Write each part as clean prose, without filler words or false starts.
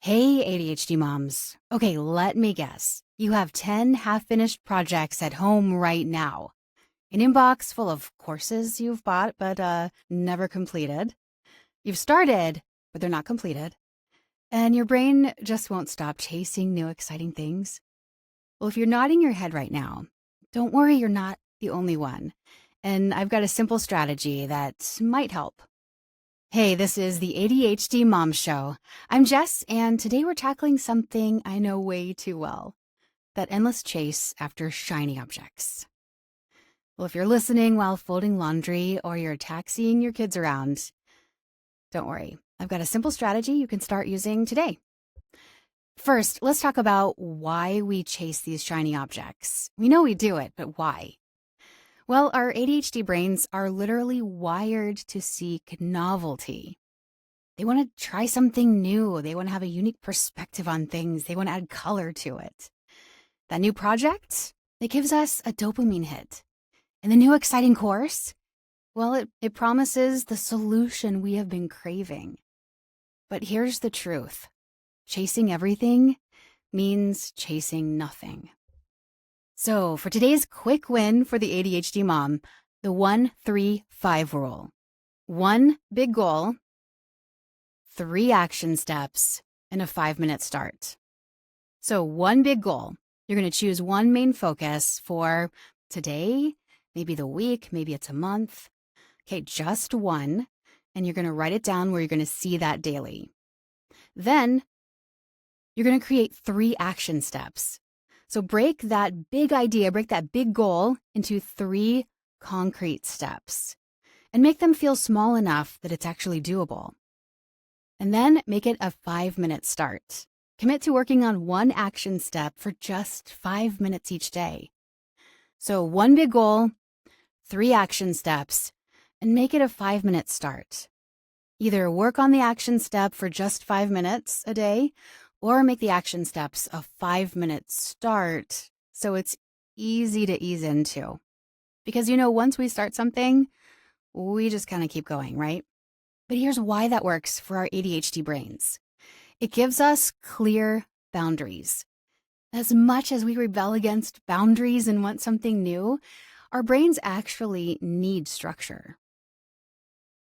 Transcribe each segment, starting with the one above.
Hey, ADHD moms. Okay, let me guess. You have 10 half-finished projects at home right now. An inbox full of courses you've bought but never completed. You've started, but they're not completed. And your brain just won't stop chasing new exciting things. Well, if you're nodding your head right now, don't worry, you're not the only one. And I've got a simple strategy that might help. Hey, this is the ADHD Mom Show. I'm Jess, and today we're tackling something I know way too well, that endless chase after shiny objects. Well, if you're listening while folding laundry or you're taxiing your kids around, don't worry. I've got a simple strategy you can start using today. First, let's talk about why we chase these shiny objects. We know we do it, but why? Well, our ADHD brains are literally wired to seek novelty. They want to try something new. They want to have a unique perspective on things. They want to add color to it. That new project, it gives us a dopamine hit. And the new exciting course, well, it promises the solution we have been craving. But here's the truth. Chasing everything means chasing nothing. So for today's quick win for the ADHD mom, the 1-3-5 rule. 1 big goal, 3 action steps, and a 5-minute start. So 1 big goal. You're going to choose one main focus for today, maybe the week, maybe it's a month. Okay, just one. And you're going to write it down where you're going to see that daily. Then you're going to create 3 action steps. So break that big idea, break that big goal into 3 concrete steps and make them feel small enough that it's actually doable. And then make it a 5-minute start. Commit to working on 1 action step for just 5 minutes each day. So 1 big goal, 3 action steps, and make it a 5-minute start. Either work on the action step for just 5 minutes a day, or make the action steps a 5-minute start so it's easy to ease into. Because, once we start something, we just kind of keep going, right? But here's why that works for our ADHD brains. It gives us clear boundaries. As much as we rebel against boundaries and want something new, our brains actually need structure.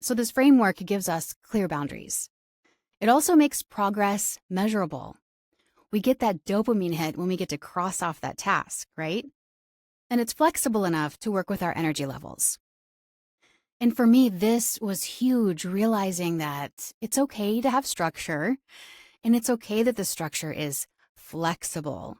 So this framework gives us clear boundaries. It also makes progress measurable. We get that dopamine hit when we get to cross off that task, right? And it's flexible enough to work with our energy levels. And for me, this was huge, realizing that it's okay to have structure, and it's okay that the structure is flexible,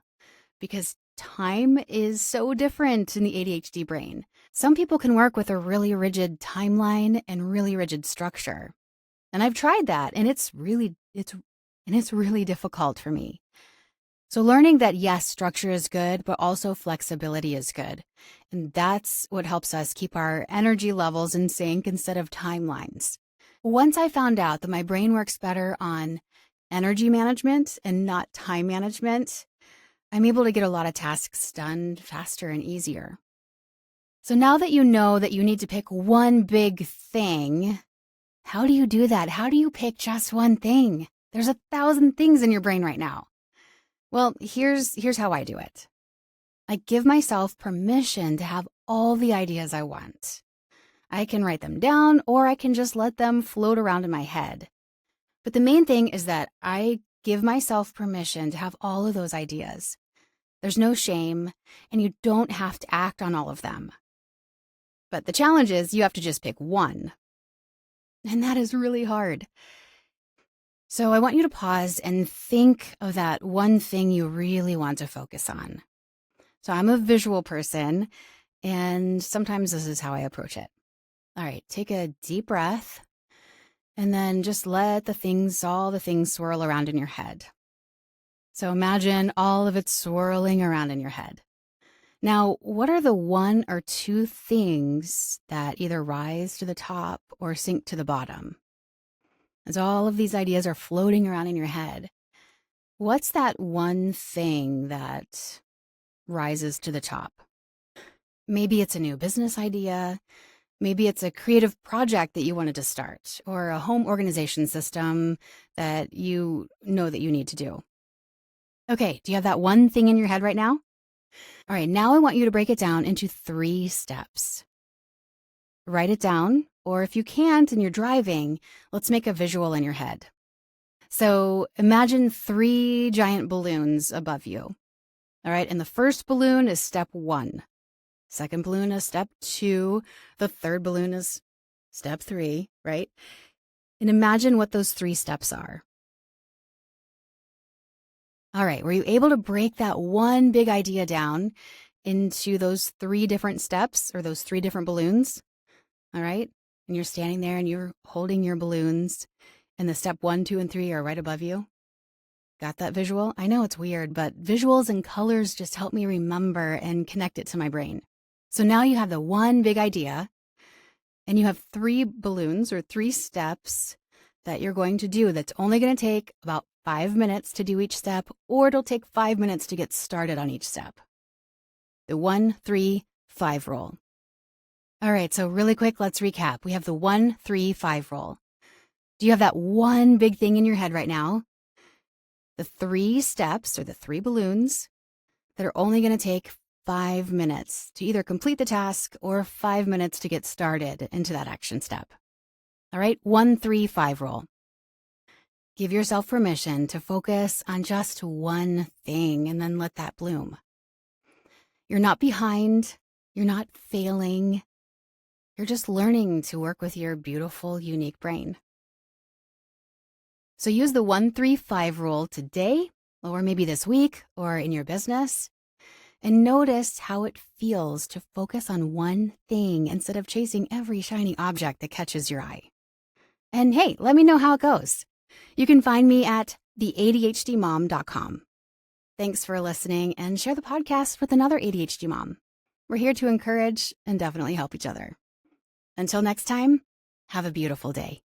because time is so different in the ADHD brain. Some people can work with a really rigid timeline and really rigid structure. And I've tried that, and it's really difficult for me. So learning that, yes, structure is good, but also flexibility is good. And that's what helps us keep our energy levels in sync instead of timelines. Once I found out that my brain works better on energy management and not time management, I'm able to get a lot of tasks done faster and easier. So now that you know that you need to pick one big thing, how do you do that? How do you pick just one thing? There's 1,000 things in your brain right now. Well, here's how I do it. I give myself permission to have all the ideas I want. I can write them down, or I can just let them float around in my head. But the main thing is that I give myself permission to have all of those ideas. There's no shame, and you don't have to act on all of them. But the challenge is you have to just pick one. And that is really hard. So I want you to pause and think of that one thing you really want to focus on. So I'm a visual person, and sometimes this is how I approach it. All right, take a deep breath, and then just let all the things swirl around in your head. So imagine all of it swirling around in your head. Now, what are the 1 or 2 things that either rise to the top or sink to the bottom? As all of these ideas are floating around in your head, what's that one thing that rises to the top? Maybe it's a new business idea. Maybe it's a creative project that you wanted to start, or a home organization system that you know that you need to do. Okay, do you have that one thing in your head right now? All right, now I want you to break it down into 3 steps. Write it down, or if you can't and you're driving, let's make a visual in your head. So imagine 3 giant balloons above you. All right, and the first balloon is step 1. Second balloon is step 2. The third balloon is step 3, right? And imagine what those 3 steps are. All right, were you able to break that one big idea down into those 3 different steps or those 3 different balloons? All right, and you're standing there and you're holding your balloons, and the step 1, 2, and 3 are right above you. Got that visual? I know it's weird, but visuals and colors just help me remember and connect it to my brain. So now you have the one big idea, and you have 3 balloons or 3 steps that you're going to do that's only going to take about 5 minutes to do each step, or it'll take 5 minutes to get started on each step. The 1, 3, 5 rule. All right, so really quick, let's recap. We have the 1, 3, 5 rule. Do you have that one big thing in your head right now? The 3 steps or the 3 balloons that are only going to take 5 minutes to either complete the task or 5 minutes to get started into that action step. All right, 1, 3, 5 rule. Give yourself permission to focus on just one thing and then let that bloom. You're not behind. You're not failing. You're just learning to work with your beautiful, unique brain. So use the 1, 3, 5 rule today, or maybe this week, or in your business, and notice how it feels to focus on one thing instead of chasing every shiny object that catches your eye. And hey, let me know how it goes. You can find me at theadhdmom.com. Thanks for listening, and share the podcast with another ADHD mom. We're here to encourage and definitely help each other. Until next time, have a beautiful day.